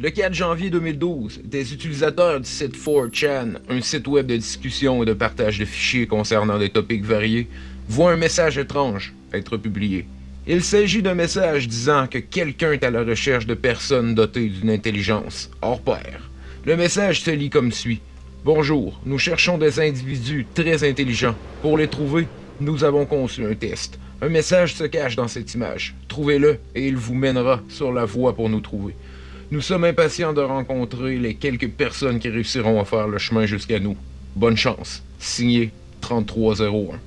Le 4 janvier 2012, des utilisateurs du site 4chan, un site web de discussion et de partage de fichiers concernant des topics variés, voient un message étrange être publié. Il s'agit d'un message disant que quelqu'un est à la recherche de personnes dotées d'une intelligence hors pair. Le message se lit comme suit. Bonjour, nous cherchons des individus très intelligents. Pour les trouver, nous avons conçu un test. Un message se cache dans cette image. Trouvez-le et il vous mènera sur la voie pour nous trouver. Nous sommes impatients de rencontrer les quelques personnes qui réussiront à faire le chemin jusqu'à nous. Bonne chance. Signé 3301.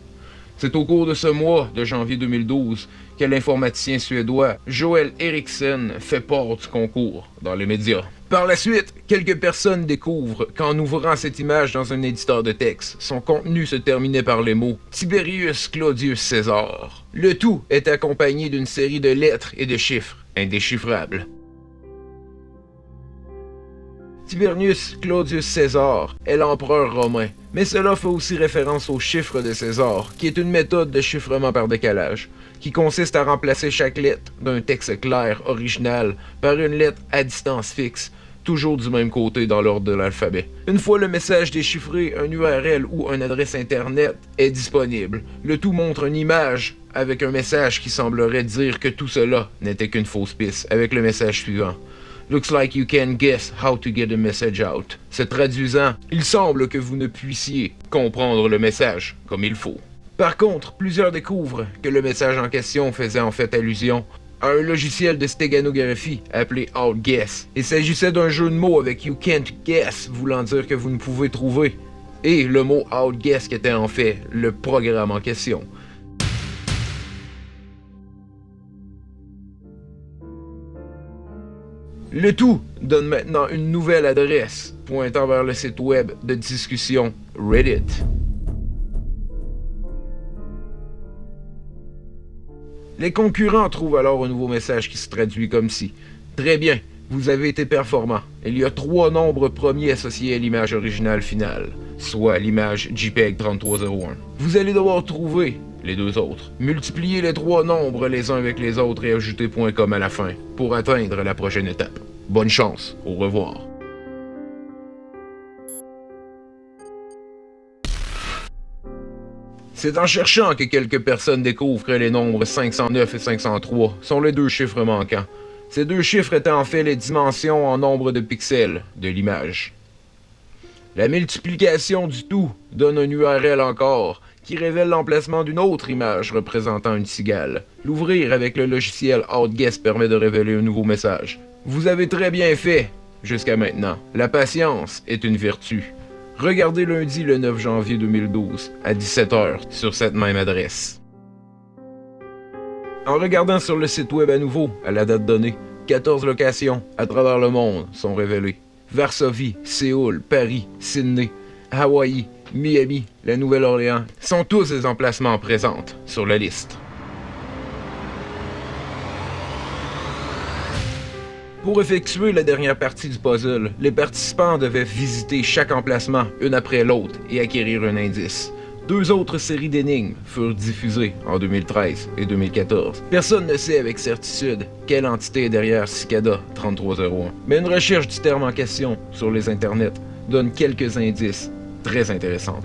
C'est au cours de ce mois de janvier 2012 que l'informaticien suédois Joel Eriksson fait part du concours dans les médias. Par la suite, quelques personnes découvrent qu'en ouvrant cette image dans un éditeur de texte, son contenu se terminait par les mots Tiberius Claudius César. Le tout est accompagné d'une série de lettres et de chiffres indéchiffrables. Tiberius Claudius César est l'empereur romain, mais cela fait aussi référence au chiffre de César, qui est une méthode de chiffrement par décalage, qui consiste à remplacer chaque lettre d'un texte clair original par une lettre à distance fixe, toujours du même côté dans l'ordre de l'alphabet. Une fois le message déchiffré, un URL ou une adresse internet est disponible. Le tout montre une image avec un message qui semblerait dire que tout cela n'était qu'une fausse piste, avec le message suivant. Looks like you can guess how to get a message out. Se traduisant, il semble que vous ne puissiez comprendre le message comme il faut. Par contre, plusieurs découvrent que le message en question faisait en fait allusion à un logiciel de stéganographie appelé Outguess. Il s'agissait d'un jeu de mots avec You can't guess, voulant dire que vous ne pouvez trouver, et le mot Outguess qui était en fait le programme en question. Le tout donne maintenant une nouvelle adresse pointant vers le site web de discussion Reddit. Les concurrents trouvent alors un nouveau message qui se traduit comme ci. Très bien, vous avez été performant. Il y a 3 nombres premiers associés à l'image originale finale, soit l'image JPEG 3301. Vous allez devoir trouver les 2 autres. Multipliez les 3 nombres les uns avec les autres et ajoutez .com à la fin pour atteindre la prochaine étape. Bonne chance, au revoir. C'est en cherchant que quelques personnes découvrent que les nombres 509 et 503 sont les 2 chiffres manquants. Ces 2 chiffres étaient en fait les dimensions en nombre de pixels de l'image. La multiplication du tout donne un URL encore, qui révèle l'emplacement d'une autre image représentant une cigale. L'ouvrir avec le logiciel Outguess permet de révéler un nouveau message. Vous avez très bien fait jusqu'à maintenant. La patience est une vertu. Regardez lundi le 9 janvier 2012 à 17h sur cette même adresse. En regardant sur le site web à nouveau, à la date donnée, 14 locations à travers le monde sont révélées. Varsovie, Séoul, Paris, Sydney, Hawaï, Miami, la Nouvelle-Orléans sont tous des emplacements présents sur la liste. Pour effectuer la dernière partie du puzzle, les participants devaient visiter chaque emplacement une après l'autre et acquérir un indice. 2 autres séries d'énigmes furent diffusées en 2013 et 2014. Personne ne sait avec certitude quelle entité est derrière Cicada 3301, mais une recherche du terme en question sur les internets donne quelques indices très intéressants.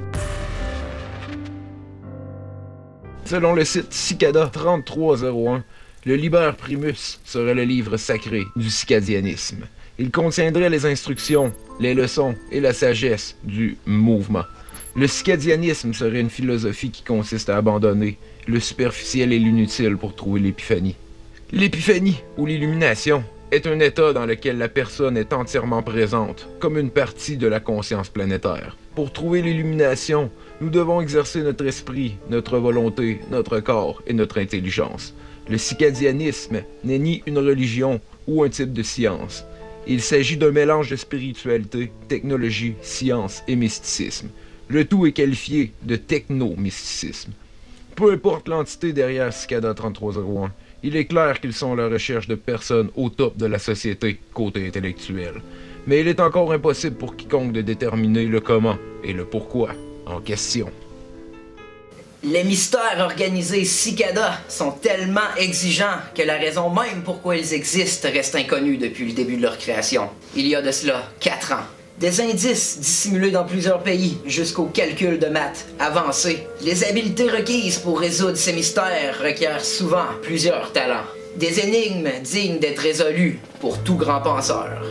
Selon le site Cicada 3301, le Liber Primus serait le livre sacré du cicadianisme. Il contiendrait les instructions, les leçons et la sagesse du mouvement. Le cicadianisme serait une philosophie qui consiste à abandonner le superficiel et l'inutile pour trouver l'épiphanie. L'épiphanie, ou l'illumination, est un état dans lequel la personne est entièrement présente, comme une partie de la conscience planétaire. Pour trouver l'illumination, nous devons exercer notre esprit, notre volonté, notre corps et notre intelligence. Le cicadianisme n'est ni une religion ou un type de science. Il s'agit d'un mélange de spiritualité, technologie, science et mysticisme. Le tout est qualifié de techno-mysticisme. Peu importe l'entité derrière Cicada 3301, il est clair qu'ils sont à la recherche de personnes au top de la société côté intellectuel. Mais il est encore impossible pour quiconque de déterminer le comment et le pourquoi en question. Les mystères organisés Cicada sont tellement exigeants que la raison même pourquoi ils existent reste inconnue depuis le début de leur création. Il y a de cela 4 ans. Des indices dissimulés dans plusieurs pays, jusqu'au calcul de maths avancé. Les habiletés requises pour résoudre ces mystères requièrent souvent plusieurs talents. Des énigmes dignes d'être résolues pour tout grand penseur.